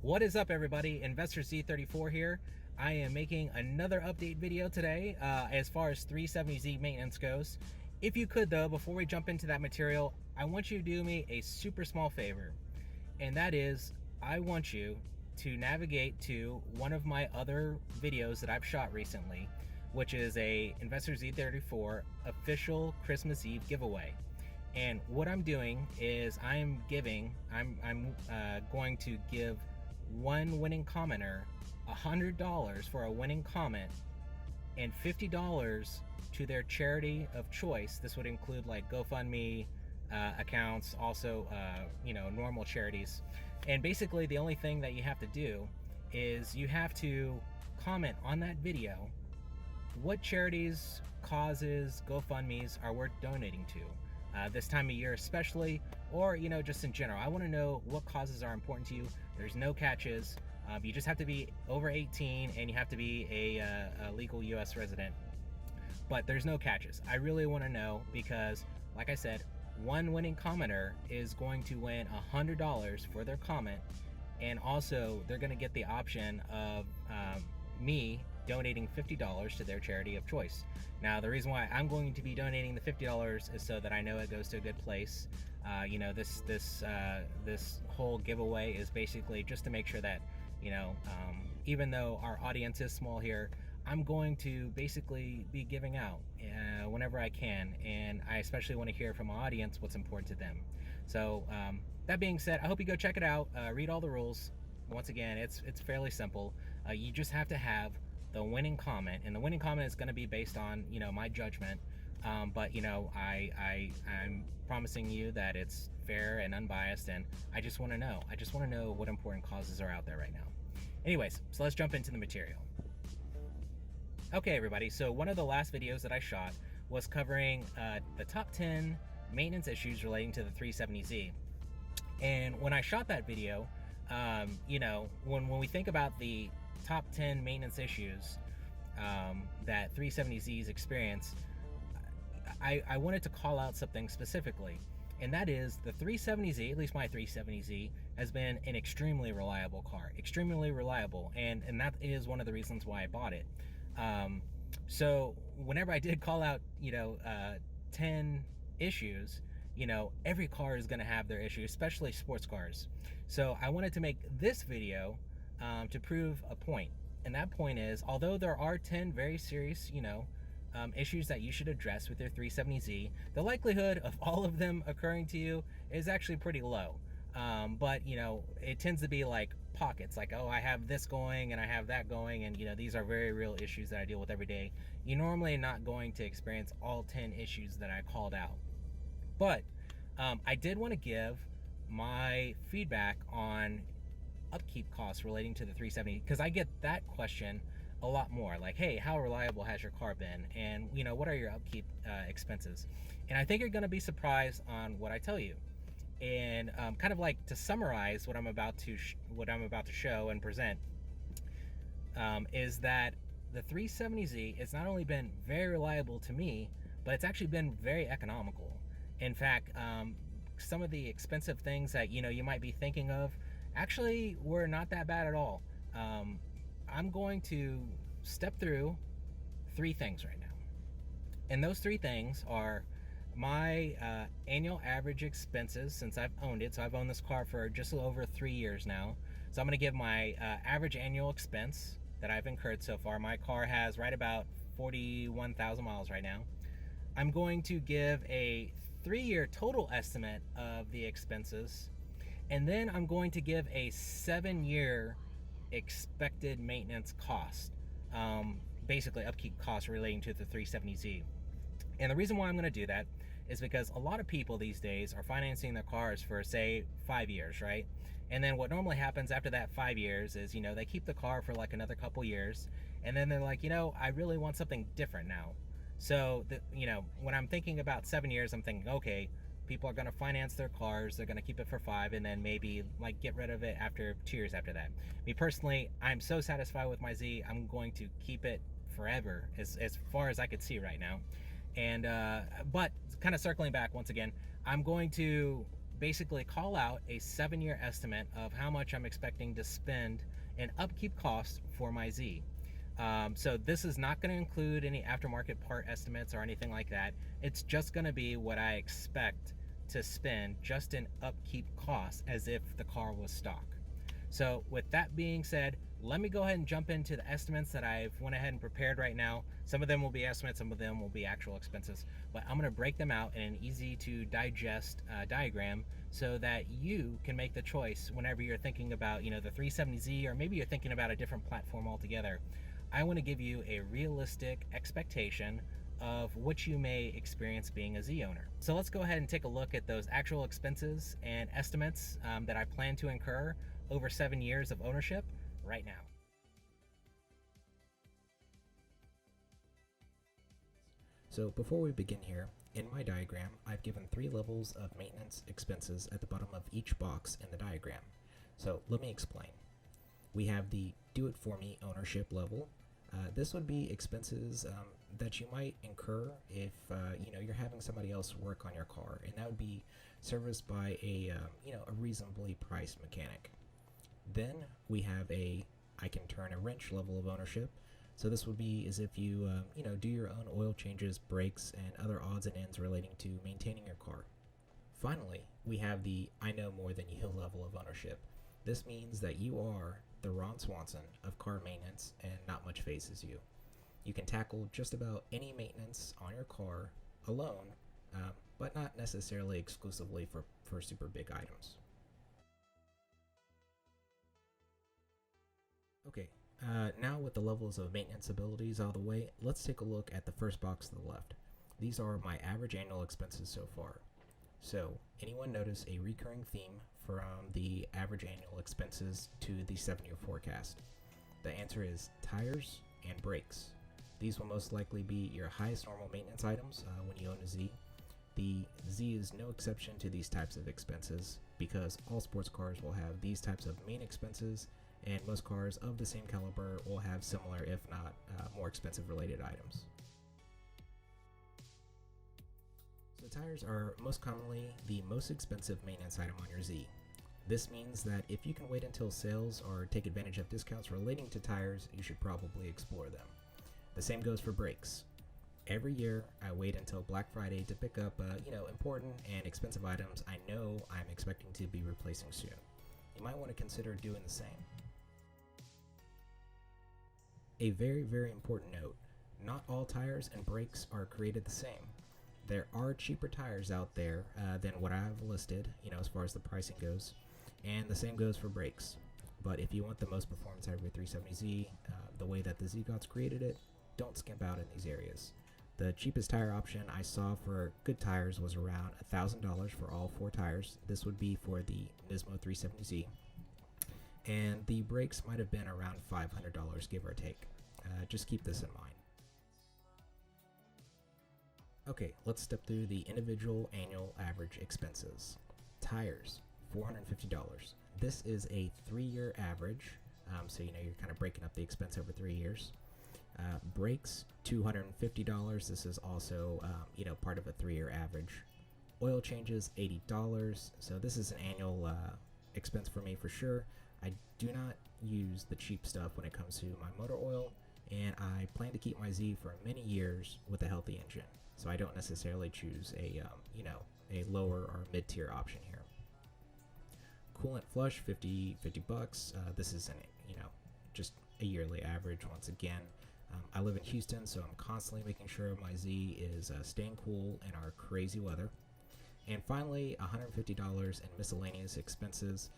What is up, everybody? Investor Z34 here. I am making another update video today as far as 370Z maintenance goes. If you could, though, before we jump into that material, I want you to do me a super small favor, and that is I want you to navigate to one of my other videos that I've shot recently, which is a Investor Z34 official Christmas Eve giveaway. And what I'm doing is I'm going to give one winning commenter $100 for a winning comment and $50 to their charity of choice. This would include like GoFundMe accounts, also normal charities. And basically the only thing that you have to do is you have to comment on that video what charities, causes, GoFundMes are worth donating to. This time of year especially, or just in general. I want to know what causes are important to you. There's no catches. You just have to be over 18 and you have to be a legal US resident, but there's no catches. I really want to know because, like I said, one winning commenter is going to win $100 for their comment, and also they're going to get the option of me donating $50 to their charity of choice. Now, the reason why I'm going to be donating the $50 is so that I know it goes to a good place. This whole giveaway is basically just to make sure that even though our audience is small here, I'm going to basically be giving out whenever I can, and I especially want to hear from my audience what's important to them. So that being said, I hope you go check it out, read all the rules. Once again, it's fairly simple. You just have to have the winning comment, and the winning comment is going to be based on my judgment, but I'm promising you that it's fair and unbiased, and I just want to know what important causes are out there right now. Anyways, so let's jump into the material. Okay, everybody, so one of the last videos that I shot was covering the top 10 maintenance issues relating to the 370Z, and when I shot that video, when we think about the top 10 maintenance issues that 370Zs experience, I wanted to call out something specifically, and that is the 370Z, at least my 370Z, has been an extremely reliable car, extremely reliable, and that is one of the reasons why I bought it. So whenever I did call out 10 issues, every car is going to have their issues, especially sports cars. So I wanted to make this video to prove a point, and that point is, although there are 10 very serious issues that you should address with your 370Z, the likelihood of all of them occurring to you is actually pretty low. But it tends to be like pockets, like, oh, I have this going and I have that going, and these are very real issues that I deal with every day. You're normally not going to experience all 10 issues that I called out, but I did want to give my feedback on upkeep costs relating to the 370, because I get that question a lot more, like, hey, how reliable has your car been, and what are your upkeep expenses? And I think you're going to be surprised on what I tell you. And kind of like to summarize what I'm about to show and present, is that the 370Z has not only been very reliable to me, but it's actually been very economical. In fact, some of the expensive things that you might be thinking of actually were not that bad at all. I'm going to step through 3 things right now, and those 3 things are my annual average expenses since I've owned it. So I've owned this car for just over 3 years now. So I'm going to give my average annual expense that I've incurred so far. My car has right about 41,000 miles right now. I'm going to give a 3-year total estimate of the expenses, and then I'm going to give a 7-year expected maintenance cost, basically upkeep costs relating to the 370Z. And the reason why I'm going to do that is because a lot of people these days are financing their cars for, say, 5 years, right? And then what normally happens after that 5 years is, they keep the car for like another couple years, and then they're like, I really want something different now. So, when I'm thinking about 7 years, I'm thinking, okay, people are going to finance their cars, they're going to keep it for 5, and then maybe like get rid of it after 2 years after that. Me personally, I'm so satisfied with my Z, I'm going to keep it forever, as far as I could see right now. And but kind of circling back once again, I'm going to basically call out a 7-year estimate of how much I'm expecting to spend in upkeep costs for my Z. So this is not going to include any aftermarket part estimates or anything like that. It's just going to be what I expect to spend just in upkeep costs as if the car was stock. So with that being said, let me go ahead and jump into the estimates that I've went ahead and prepared right now. Some of them will be estimates, some of them will be actual expenses, but I'm going to break them out in an easy to digest diagram so that you can make the choice whenever you're thinking about, the 370Z, or maybe you're thinking about a different platform altogether. I want to give you a realistic expectation of what you may experience being a Z owner. So let's go ahead and take a look at those actual expenses and estimates that I plan to incur over 7 years of ownership right now. So before we begin here, in my diagram, I've given 3 levels of maintenance expenses at the bottom of each box in the diagram. So let me explain. We have the do-it-for-me ownership level. This would be expenses that you might incur if you're having somebody else work on your car, and that would be serviced by a reasonably priced mechanic. Then we have a I can turn a wrench level of ownership. So this would be as if you do your own oil changes, brakes, and other odds and ends relating to maintaining your car. Finally, we have the I know more than you level of ownership. This means that you are the Ron Swanson of car maintenance and not much phases you. You can tackle just about any maintenance on your car alone, but not necessarily exclusively for super big items. Okay, now with the levels of maintenance abilities out of the way, let's take a look at the first box to the left. These are my average annual expenses so far. So, anyone notice a recurring theme from the average annual expenses to the 7-year forecast? The answer is tires and brakes. These will most likely be your highest normal maintenance items when you own a Z. The Z is no exception to these types of expenses because all sports cars will have these types of main expenses, and most cars of the same caliber will have similar, if not more expensive related items. So tires are most commonly the most expensive maintenance item on your Z. This means that if you can wait until sales or take advantage of discounts relating to tires, you should probably explore them. The same goes for brakes. Every year, I wait until Black Friday to pick up important and expensive items I know I'm expecting to be replacing soon. You might want to consider doing the same. A very, very important note, not all tires and brakes are created the same. There are cheaper tires out there than what I've listed, as far as the pricing goes, and the same goes for brakes. But if you want the most performance out of your 370Z, the way that the Z Gods created it, don't skimp out in these areas. The cheapest tire option I saw for good tires was around $1,000 for all 4 tires. This would be for the Nismo 370Z. And the brakes might have been around $500, give or take. Just keep this in mind. Okay, let's step through the individual annual average expenses. Tires, $450. This is a 3-year average, so you're kind of breaking up the expense over 3 years. Brakes, $250. This is also part of a 3-year average. Oil changes, $80. So this is an annual expense for me for sure. I do not use the cheap stuff when it comes to my motor oil, and I plan to keep my Z for many years with a healthy engine. So I don't necessarily choose a lower or mid-tier option here. Coolant flush, $50. This is just a yearly average once again. I live in Houston, so I'm constantly making sure my Z is staying cool in our crazy weather. And finally, $150 in miscellaneous expenses.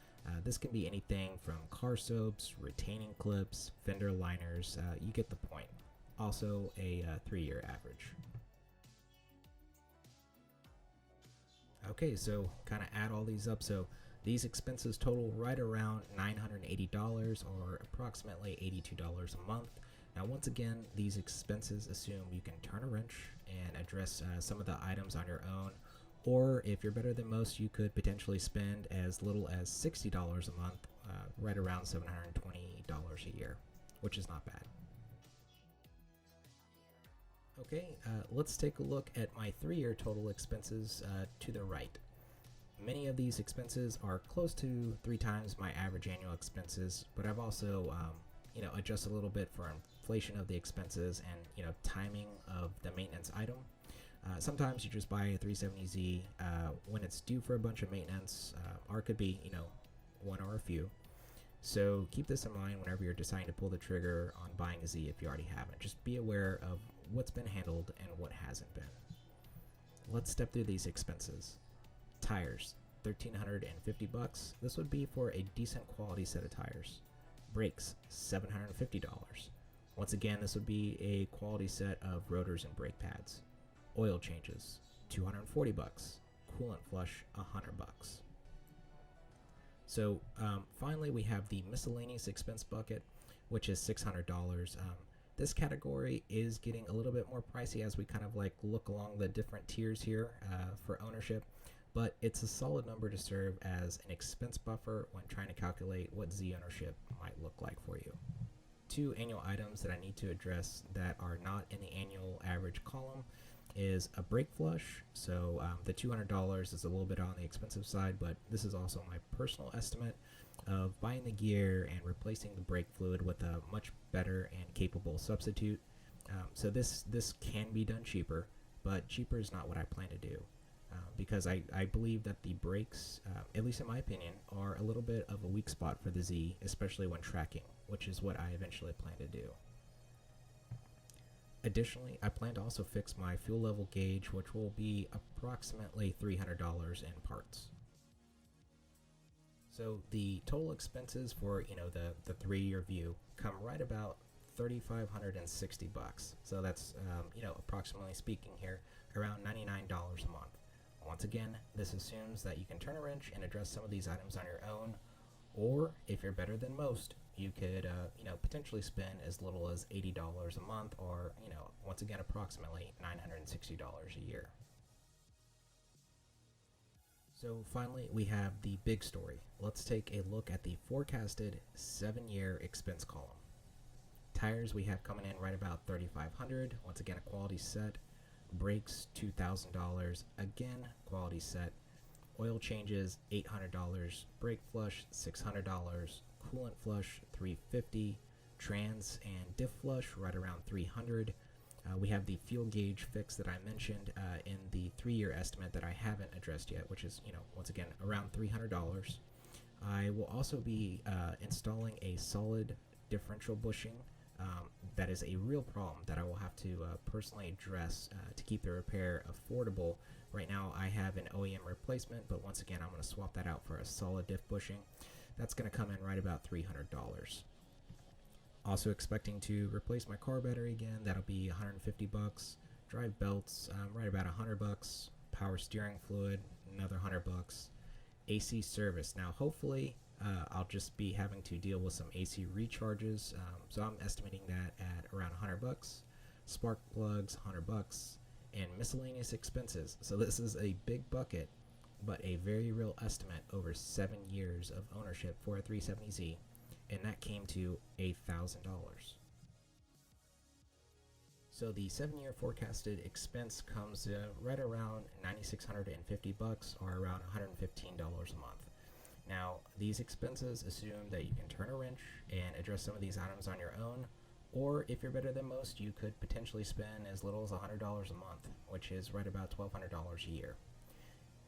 This can be anything from car soaps, retaining clips, fender liners, you get the point. Also a 3-year average. Okay, so kind of add all these up. So these expenses total right around $980 or approximately $82 a month. Now, once again, these expenses assume you can turn a wrench and address some of the items on your own, or if you're better than most, you could potentially spend as little as $60 a month, right around $720 a year, which is not bad. Okay, let's take a look at my 3-year total expenses to the right. Many of these expenses are close to 3 times my average annual expenses, but I've also adjusted a little bit for inflation of the expenses and timing of the maintenance item. Sometimes you just buy a 370Z when it's due for a bunch of maintenance, or it could be one or a few. So keep this in mind whenever you're deciding to pull the trigger on buying a Z if you already haven't. Just be aware of what's been handled and what hasn't been. Let's step through these expenses. Tires, $1,350. This would be for a decent quality set of tires. Brakes, $750. Once again, this would be a quality set of rotors and brake pads. Oil changes, $240. Coolant flush, $100. So finally, we have the miscellaneous expense bucket, which is $600. This category is getting a little bit more pricey as we kind of look along the different tiers here for ownership, but it's a solid number to serve as an expense buffer when trying to calculate what Z ownership might look like for you. 2 annual items that I need to address that are not in the annual average column is a brake flush. So the $200 is a little bit on the expensive side, but this is also my personal estimate of buying the gear and replacing the brake fluid with a much better and capable substitute. So this can be done cheaper, but cheaper is not what I plan to do, because I believe that the brakes, at least in my opinion, are a little bit of a weak spot for the Z, especially when tracking, which is what I eventually plan to do. Additionally, I plan to also fix my fuel level gauge, which will be approximately $300 in parts. So the total expenses for the 3-year view come right about $3,560. So that's approximately speaking here around $99 a month. Once again, this assumes that you can turn a wrench and address some of these items on your own, or if you're better than most, you could potentially spend as little as $80 a month, or once again approximately $960 a year. So finally, we have the big story. Let's take a look at the forecasted 7-year expense column. Tires we have coming in right about $3,500. Once again, a quality set. Brakes, $2,000. Again, quality set. Oil changes, $800. Brake flush, $600. Coolant flush, $350. Trans and diff flush right around $300. We have the fuel gauge fix that I mentioned in the 3-year estimate that I haven't addressed yet, which is once again around $300. I will also be installing a solid differential bushing. That is a real problem that I will have to personally address to keep the repair affordable. Right now I have an OEM replacement, but once again I'm going to swap that out for a solid diff bushing. That's going to come in right about $300. Also expecting to replace my car battery again. That'll be $150. Drive belts, right about $100. Power steering fluid, another $100. AC service. Now hopefully I'll just be having to deal with some AC recharges, so I'm estimating that at around $100. Spark plugs, $100, and miscellaneous expenses. So this is a big bucket, but a very real estimate over 7 years of ownership for a 370Z, and that came to $8,000. So the 7-year forecasted expense comes right around $9,650, or around $115 a month. Now, these expenses assume that you can turn a wrench and address some of these items on your own, or if you're better than most, you could potentially spend as little as $100 a month, which is right about $1,200 a year.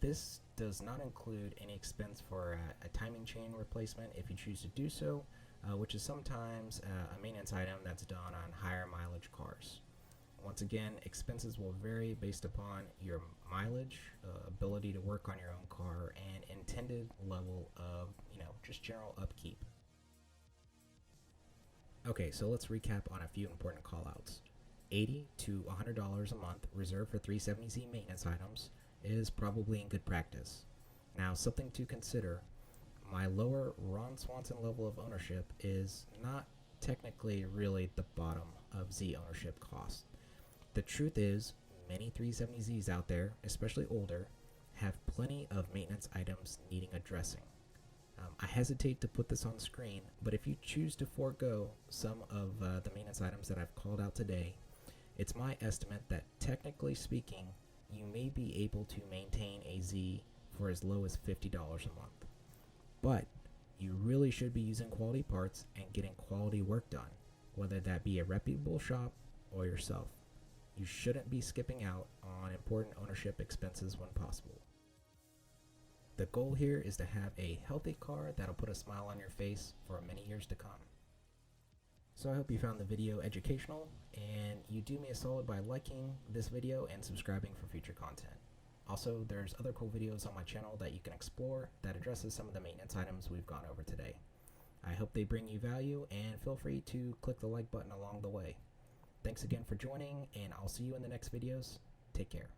This does not include any expense for a timing chain replacement if you choose to do so, which is sometimes a maintenance item that's done on higher mileage cars. Once again, expenses will vary based upon your mileage, ability to work on your own car, and intended level of, just general upkeep. Okay, so let's recap on a few important callouts. $80 to $100 a month reserved for 370Z maintenance items is probably in good practice. Now, something to consider, my lower Ron Swanson level of ownership is not technically really the bottom of Z ownership cost. The truth is, many 370Zs out there, especially older, have plenty of maintenance items needing addressing. I hesitate to put this on screen, but if you choose to forego some of the maintenance items that I've called out today, it's my estimate that technically speaking, you may be able to maintain a Z for as low as $50 a month. But you really should be using quality parts and getting quality work done, whether that be a reputable shop or yourself. You shouldn't be skipping out on important ownership expenses when possible. The goal here is to have a healthy car that'll put a smile on your face for many years to come. So I hope you found the video educational, and you do me a solid by liking this video and subscribing for future content. Also, there's other cool videos on my channel that you can explore that addresses some of the maintenance items we've gone over today. I hope they bring you value, and feel free to click the like button along the way. Thanks again for joining, and I'll see you in the next videos. Take care.